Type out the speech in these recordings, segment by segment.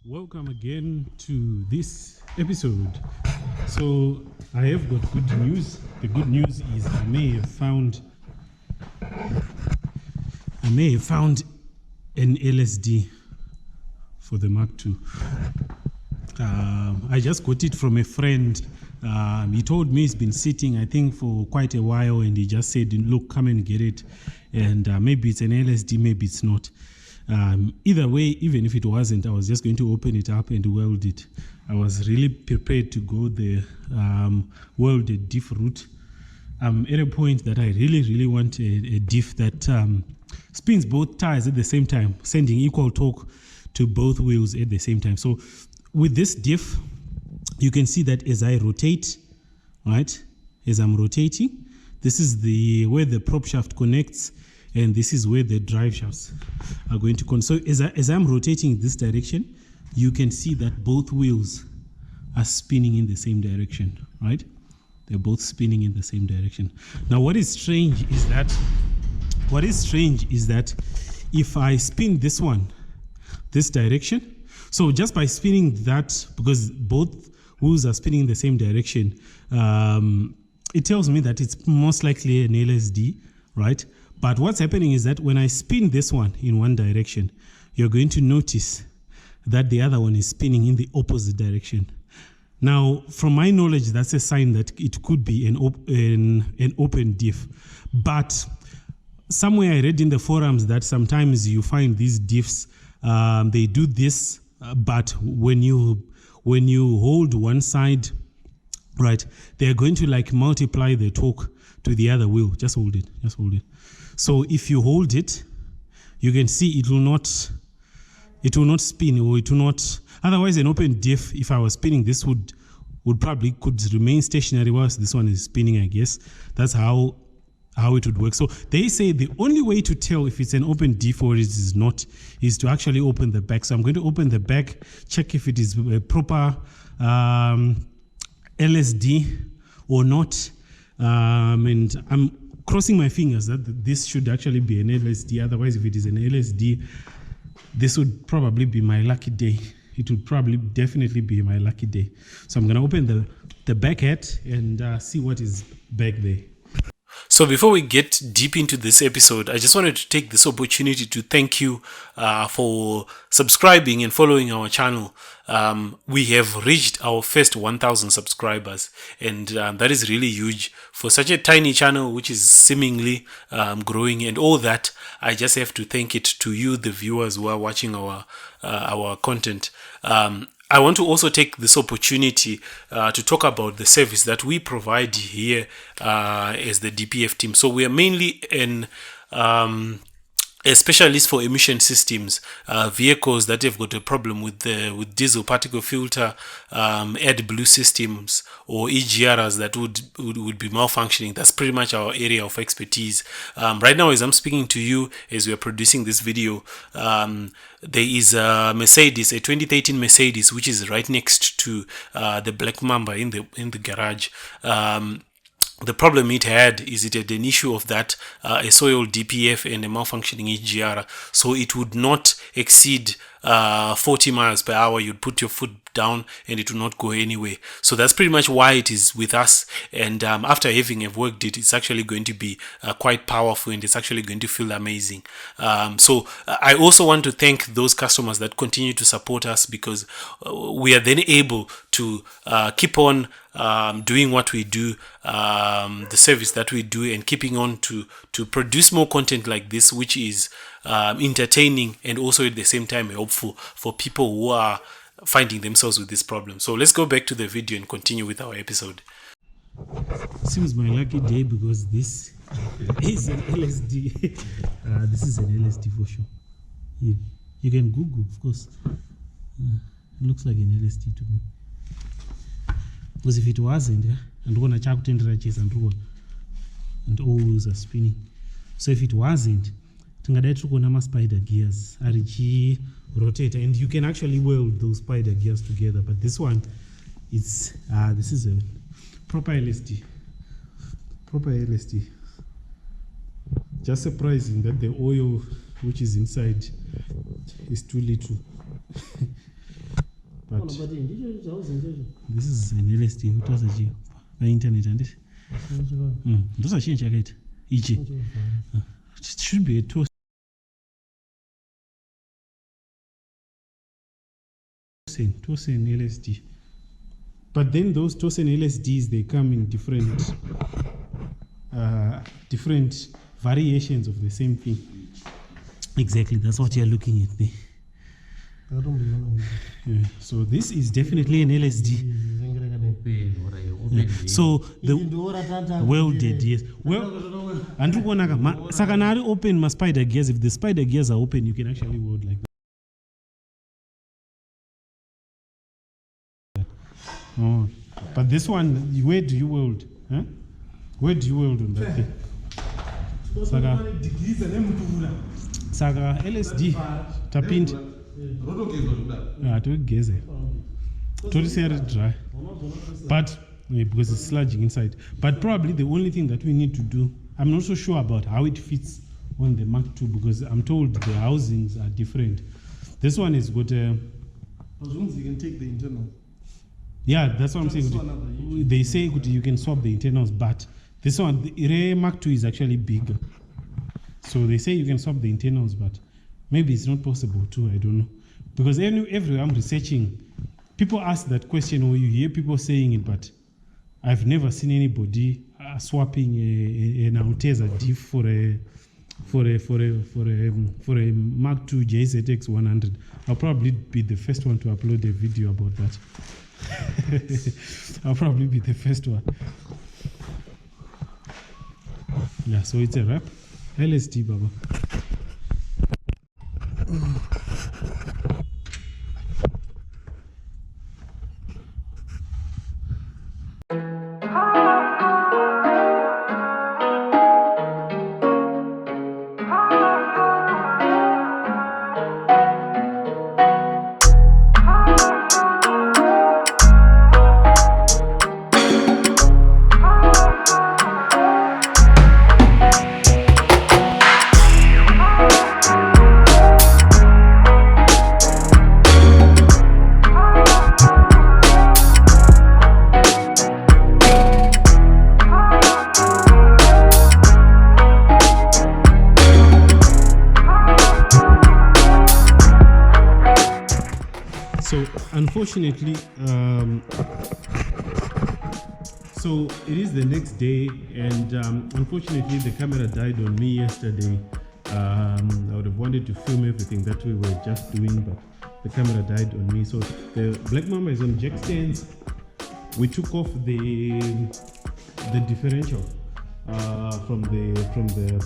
Welcome again to this episode. So I have got good news. The good news is I may have found an LSD for the Mark II. I just got it from a friend. He told me it's been sitting, I think, for quite a while, and he just said, look, come and get it. And maybe it's an LSD, maybe it's not. Either way, even if it wasn't, I was just going to open it up and weld it. I was really prepared to go the welded diff route. I'm at a point that I really want a diff that spins both tires at the same time, sending equal torque to both wheels at the same time. So with this diff, you can see that as I rotate, right, as I'm rotating, this is where the prop shaft connects, and this is where the drive shafts are going to connect. So as I'm rotating in this direction, you can see that both wheels are spinning in the same direction, right? They're both spinning in the same direction. Now, what is strange is that if I spin this one, this direction, so just by spinning that, because both wheels are spinning in the same direction, it tells me that it's most likely an LSD, right? But what's happening is that when I spin this one in one direction, you're going to notice that the other one is spinning in the opposite direction. Now, from my knowledge, that's a sign that it could be an open diff. But somewhere I read in the forums that sometimes you find these diffs, they do this, but when you hold one side, right, they're going to like multiply the torque to the other wheel. Just hold it. So if you hold it, you can see it will not spin, or it will not. Otherwise, an open diff, if I was spinning, this would probably could remain stationary whilst this one is spinning, I guess. That's how it would work. So they say the only way to tell if it's an open diff or it is not is to actually open the back. So I'm going to open the back, check if it is a proper LSD or not. And I'm crossing my fingers that this should actually be an LSD. Otherwise, if it is an LSD, this would probably be my lucky day. It would probably definitely be my lucky day. So I'm going to open the back hat and see what is back there. So before we get deep into this episode, I just wanted to take this opportunity to thank you for subscribing and following our channel. We have reached our first 1,000 subscribers, and that is really huge for such a tiny channel which is seemingly growing, and all that. I just have to thank it to you, the viewers who are watching our content. I want to also take this opportunity to talk about the service that we provide here as the DPF team. So we are mainly a specialist for emission systems, vehicles that have got a problem with diesel particle filter, AdBlue systems, or EGRs that would be malfunctioning. That's pretty much our area of expertise. Right now, as I'm speaking to you, as we are producing this video, there is a Mercedes, a 2013 Mercedes, which is right next to the Black Mamba in the garage. The problem it had is it had an issue of that a soiled DPF and a malfunctioning EGR, so it would not exceed 40 miles per hour. You'd put your foot down and it will not go anywhere. So that's pretty much why it is with us, and after having worked it, it's actually going to be quite powerful, and it's actually going to feel amazing. So I also want to thank those customers that continue to support us, because we are then able to keep on doing what we do, the service that we do, and keeping on to produce more content like this, which is entertaining and also at the same time helpful for people who are finding themselves with this problem. So let's go back to the video and continue with our episode. Seems my lucky day, because this is an LSD. This is an LSD for sure. You can Google, of course. It looks like an LSD to me. Because if it wasn't, and all wheels are spinning. So if it wasn't, spider gears rotate, and you can actually weld those spider gears together. But this one, this is a proper LSD. Just surprising that the oil which is inside is too little. But this is an LSD. What was it? The internet and it. Those are change it. It should be a Torsen LSD. But then those Torsen LSDs, they come in different different variations of the same thing. Exactly, that's what you're looking at there. Yeah, so this is definitely an LSD. Yeah. So the welded, yes. Well, Sakanari open my spider gears. If the spider gears are open, you can actually weld like that. Oh, but this one, where do you weld? Huh? Where do you weld on that thing? Saga LSD tapint. To gaze. To dry. But because it's sludging inside. But probably the only thing that we need to do, I'm not so sure about how it fits on the Mark II because I'm told the housings are different. This one is good. As long as you can take the internal. Yeah, that's what I'm saying. They say you can swap the internals, but this one, the Mark II is actually bigger. So they say you can swap the internals, but maybe it's not possible too, I don't know. Because everywhere I'm researching, people ask that question or you hear people saying it, but I've never seen anybody swapping an Altezza diff for a Mark II Jzx100. I'll probably be the first one to upload a video about that. I'll probably be the first one. Yeah, so it's a wrap. LSD, Baba. So unfortunately, so it is the next day, and unfortunately the camera died on me yesterday. I would have wanted to film everything that we were just doing, but the camera died on me. So the Black Mamba is on jack stands. We took off the differential from the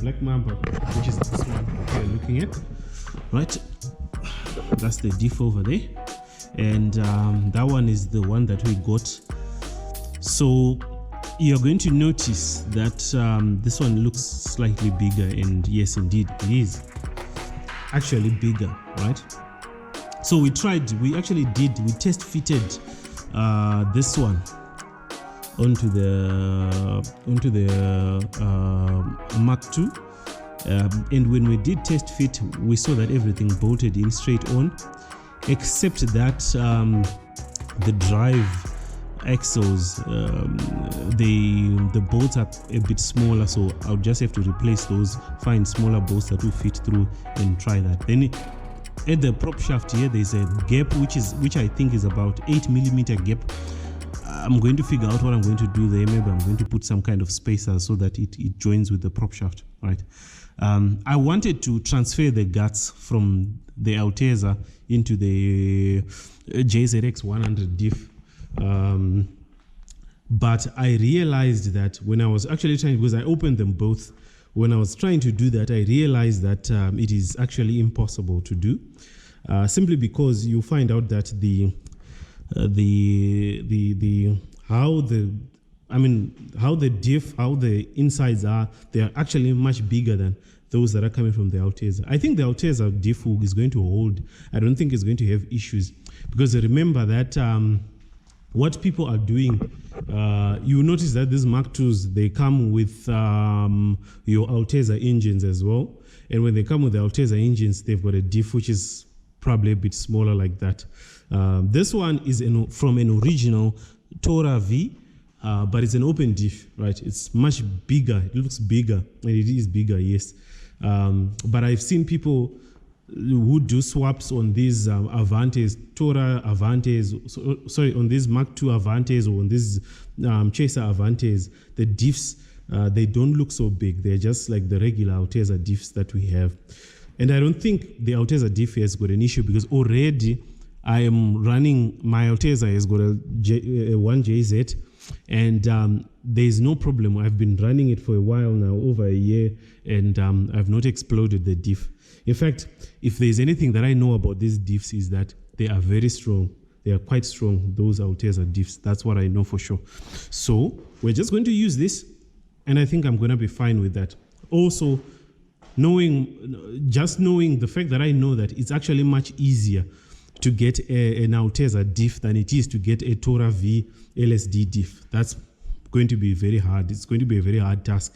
Black Mamba, which is this one that we're looking at, right? That's the diff over there. And that one is the one that we got. So you're going to notice that this one looks slightly bigger, and yes indeed it is actually bigger, right? So we test fitted this one onto the Mark II, and when we did test fit, we saw that everything bolted in straight on, except that the drive axles, the bolts are a bit smaller, so I'll just have to replace those, find smaller bolts that will fit through, and try that. Then at the prop shaft here, there's a gap which I think is about 8mm gap. I'm going to figure out what I'm going to do there. Maybe I'm going to put some kind of spacer so that it joins with the prop shaft, right? I wanted to transfer the guts from the Altezza into the Jzx100 diff, but I realized that when I was actually trying, because I opened them both, when I was trying to do that, I realized that it is actually impossible to do, simply because you find out that how the insides are, they are actually much bigger than those that are coming from the Altezza. I think the Altezza diff is going to hold. I don't think it's going to have issues, because remember that what people are doing, you notice that these Mark IIs, they come with your Altezza engines as well. And when they come with the Altezza engines, they've got a diff which is probably a bit smaller like that. This one is from an original Toyota V, but it's an open diff, right? It's much bigger. It looks bigger, and it is bigger, yes. But I've seen people who do swaps on these Avantes, Toyota Avantes, sorry, on these Mark II Avantes or on these Chaser Avantes, the diffs, they don't look so big. They're just like the regular Altezza diffs that we have. And I don't think the Altezza diff has got an issue because already I am running, my Altezza has got a 1JZ, and there's no problem. I've been running it for a while now, over a year, and I've not exploded the diff. In fact, if there's anything that I know about these diffs is that they are very strong. They are quite strong, those Altezza diffs. That's what I know for sure. So we're just going to use this, and I think I'm going to be fine with that. Also, just knowing the fact that I know that it's actually much easier to get an Altezza diff than it is to get a Toyota V LSD diff. That's going to be very hard. It's going to be a very hard task,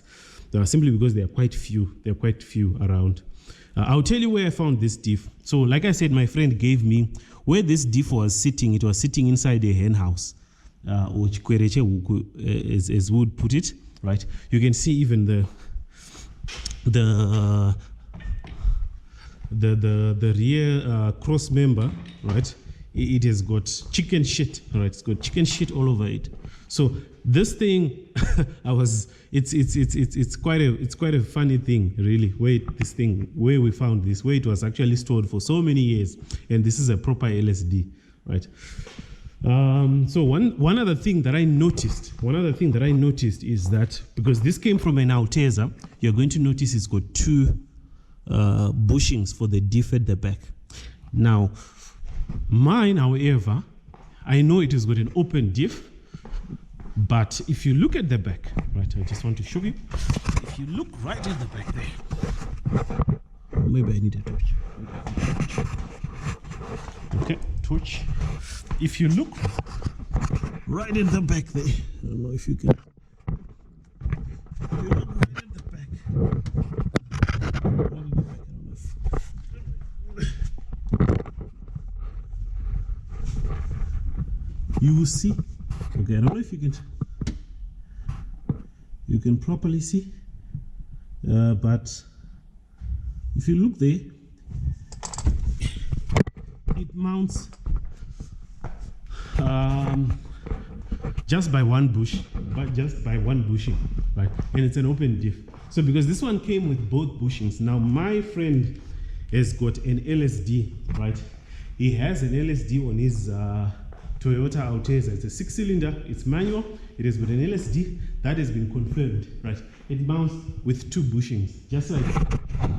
simply because there are quite few. There are quite few around. I'll tell you where I found this diff. So, like I said, my friend gave me where this diff was sitting. It was sitting inside a hen house, or chikwereche, as we would put it. Right? You can see even the rear cross member, right? It has got chicken shit, right? It's got chicken shit all over it. So this thing, it's quite a funny thing, really. Where we found this, where it was actually stored for so many years, and this is a proper LSD, right? So one other thing that I noticed is that because this came from an Altezza, you're going to notice it's got two bushings for the diff at the back. Now, mine, however, I know it has got an open diff, but if you look at the back, right, I just want to show you. If you look right at the back there, maybe I need a torch. Okay, torch. If you look right at the back there, I don't know if you can. If you look right at the back. You will see. Okay, I don't know if you can properly see, but if you look there, it mounts just by one bushing, right? And it's an open diff. So because this one came with both bushings, now my friend has got an LSD, right? He has an LSD on his Toyota Altezza. It's a 6-cylinder, it's manual, it has got an LSD that has been confirmed, right? It mounts with two bushings, just like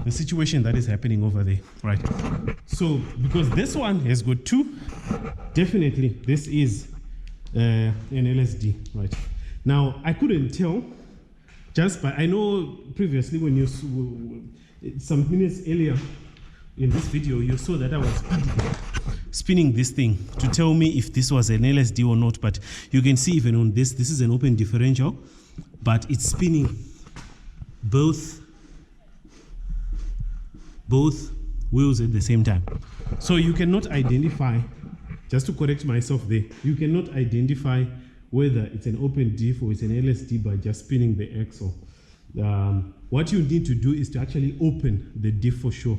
the situation that is happening over there, right? So because this one has got two, definitely this is an LSD, right? Now I couldn't tell, I know previously when you some minutes earlier in this video you saw that I was spinning this thing to tell me if this was an LSD or not, but you can see even on this is an open differential, but it's spinning both wheels at the same time. So you cannot identify, just to correct myself there, you cannot identify whether it's an open diff or it's an LSD by just spinning the axle. What you need to do is to actually open the diff for sure.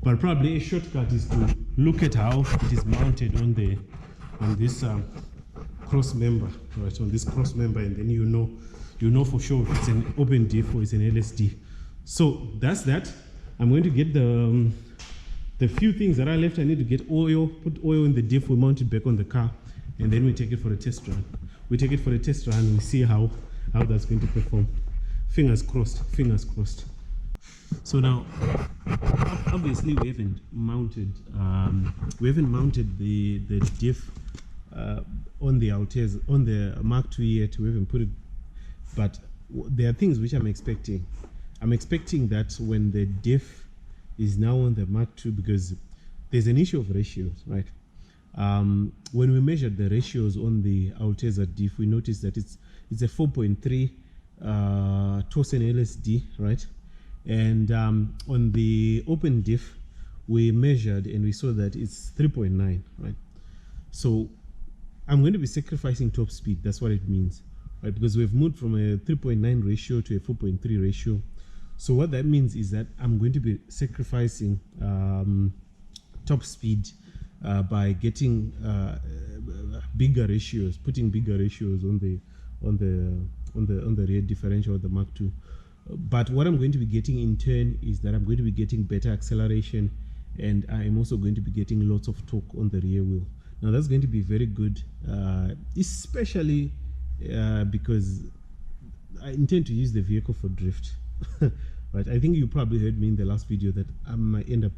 But probably a shortcut is to look at how it is mounted on this cross member, right? On this cross member, and then you know for sure if it's an open diff or it's an LSD. So that's that. I'm going to get the few things that are left. I need to get oil, put oil in the diff, we mount it back on the car, and then we take it for a test run. We take it for a test run, we see how that's going to perform. Fingers crossed, fingers crossed. So now, obviously we haven't mounted the diff on the Altezza, on the Mark II yet. We haven't put it, but there are things which I'm expecting. I'm expecting that when the diff is now on the Mark II, because there's an issue of ratios, right? When we measured the ratios on the Altezza diff, we noticed that it's a 4.3 Torsen LSD, right? And on the open diff, we measured and we saw that it's 3.9, right? So I'm going to be sacrificing top speed. That's what it means, right? Because we've moved from a 3.9 ratio to a 4.3 ratio. So what that means is that I'm going to be sacrificing top speed by getting bigger ratios, putting bigger ratios on the rear differential of the Mark II. But what I'm going to be getting in turn is that I'm going to be getting better acceleration, and I'm also going to be getting lots of torque on the rear wheel. Now that's going to be very good, especially because I intend to use the vehicle for drift. Right, I think you probably heard me in the last video that I might end up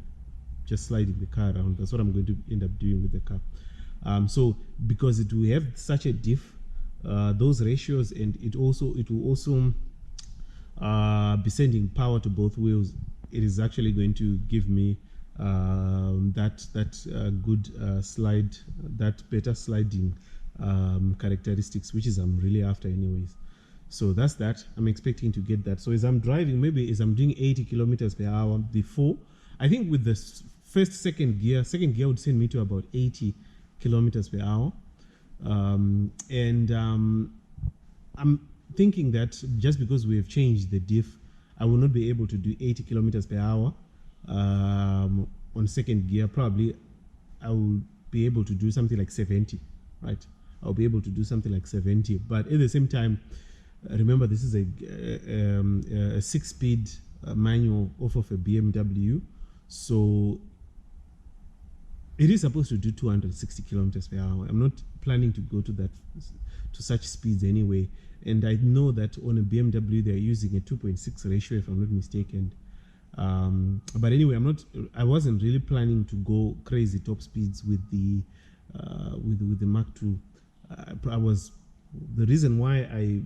just sliding the car around. That's what I'm going to end up doing with the car. So because it will have such a diff, those ratios, and it will also be sending power to both wheels, it is actually going to give me that good slide, that better sliding characteristics, which is I'm really after anyways. So that's that. I'm expecting to get that. So as I'm driving, maybe as I'm doing 80 kilometers per hour before, I think with the second gear would send me to about 80 kilometers per hour. I'm thinking that just because we have changed the diff, I will not be able to do 80 kilometers per hour on second gear. Probably I will be able to do something like 70, right? I'll be able to do something like 70. But at the same time, remember, this is a 6-speed manual off of a BMW, so it is supposed to do 260 kilometers per hour. I'm not planning to go to such speeds anyway, and I know that on a BMW they're using a 2.6 ratio, if I'm not mistaken. But anyway, I wasn't really planning to go crazy top speeds with the Mark II. The reason why I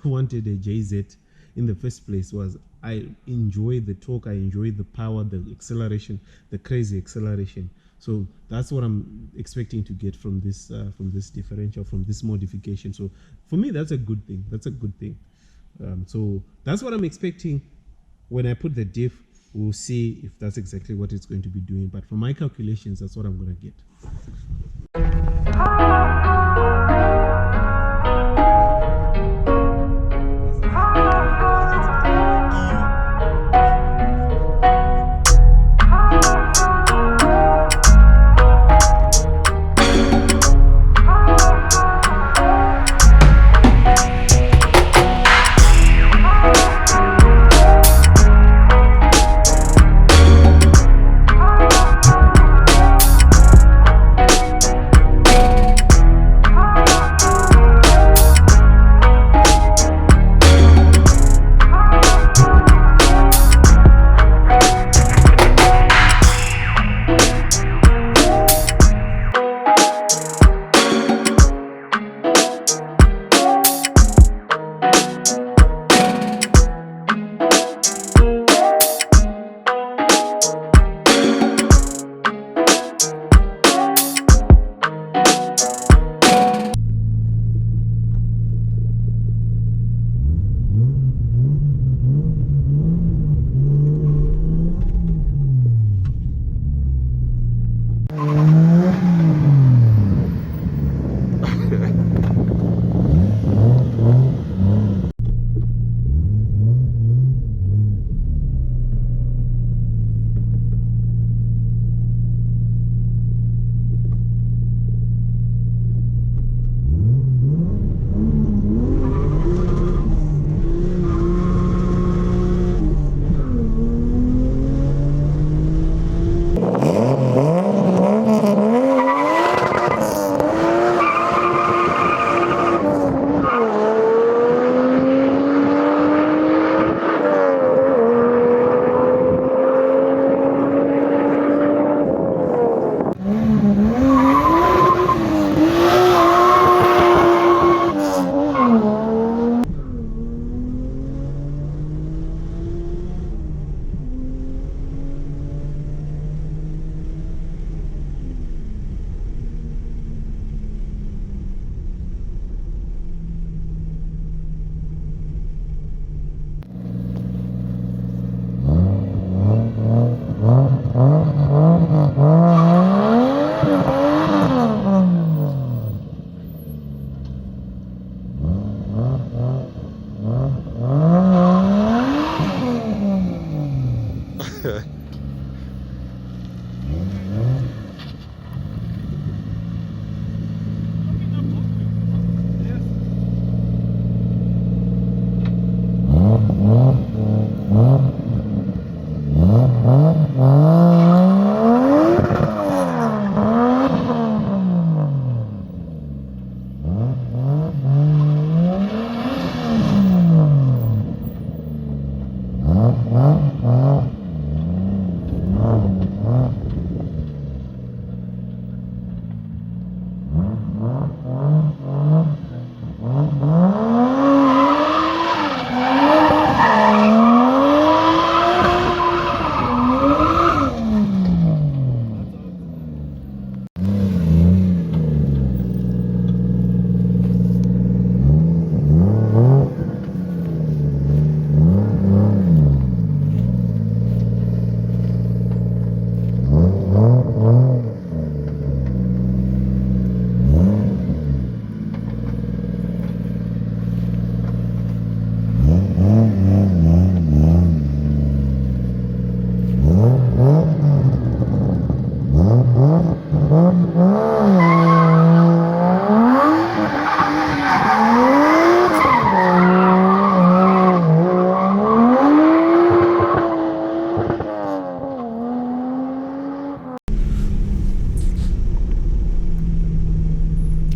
wanted a JZ in the first place was I enjoy the torque, I enjoy the power, the acceleration, the crazy acceleration. So that's what I'm expecting to get from this differential, from this modification. So for me, that's a good thing. That's a good thing. So that's what I'm expecting. When I put the diff, we'll see if that's exactly what it's going to be doing. But for my calculations, that's what I'm going to get.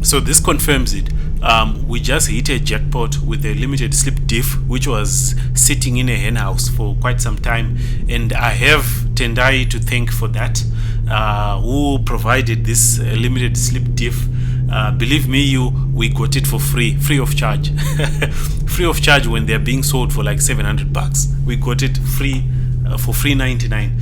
So this confirms it. We just hit a jackpot with a limited slip diff, which was sitting in a hen house for quite some time, and I have Tendai to thank for that, who provided this limited slip diff. Believe me, we got it for free of charge. Free of charge when they're being sold for like $700. We got it free for free 99.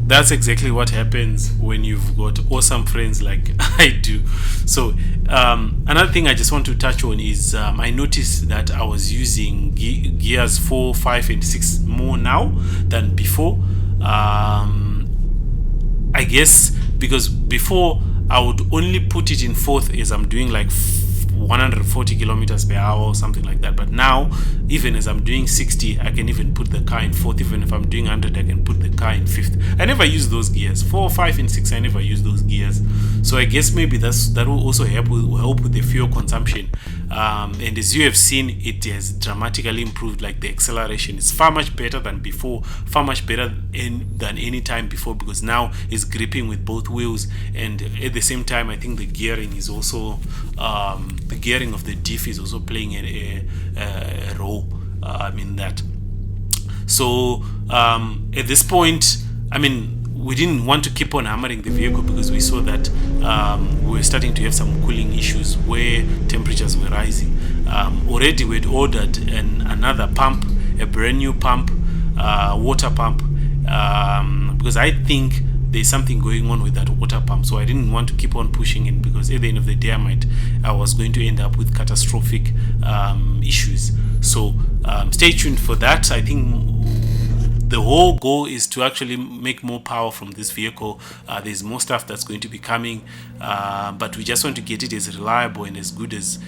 That's exactly what happens when you've got awesome friends like I do. So another thing I just want to touch on is I noticed that I was using gears 4, 5 and 6 more now than before. I guess because before I would only put it in fourth as I'm doing like 140 kilometers per hour or something like that, but now even as I'm doing 60, I can even put the car in fourth. Even if I'm doing 100, I can put the car in fifth. I never use those gears. 4, 5 and 6, I never use those gears. So I guess maybe that will also help with the fuel consumption. And as you have seen, it has dramatically improved. Like the acceleration is far much better than before, far much better than any time before, because now it's gripping with both wheels, and at the same time I think the gearing is also the gearing of the diff is also playing a role in that. So at this point, I mean, we didn't want to keep on hammering the vehicle because we saw that we were starting to have some cooling issues where temperatures were rising. Already we had ordered another pump, a brand new pump, water pump, because I think there's something going on with that water pump. So I didn't want to keep on pushing it, because at the end of the day I was going to end up with catastrophic issues. So stay tuned for that. I think the whole goal is to actually make more power from this vehicle. There's more stuff that's going to be coming, but we just want to get it as reliable and as good as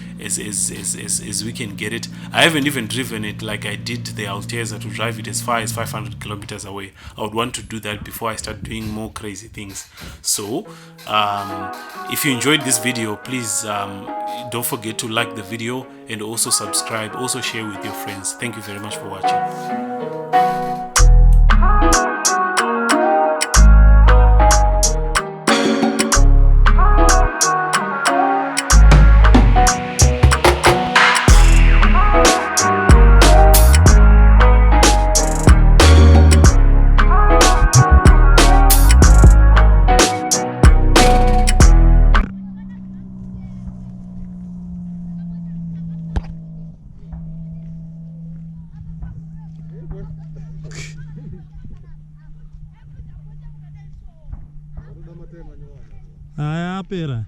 we can get it. I haven't even driven it like I did the Altezza, to drive it as far as 500 kilometers away. I would want to do that before I start doing more crazy things. So if you enjoyed this video, please don't forget to like the video and also subscribe, also share with your friends. Thank you very much for watching. Haya, apera.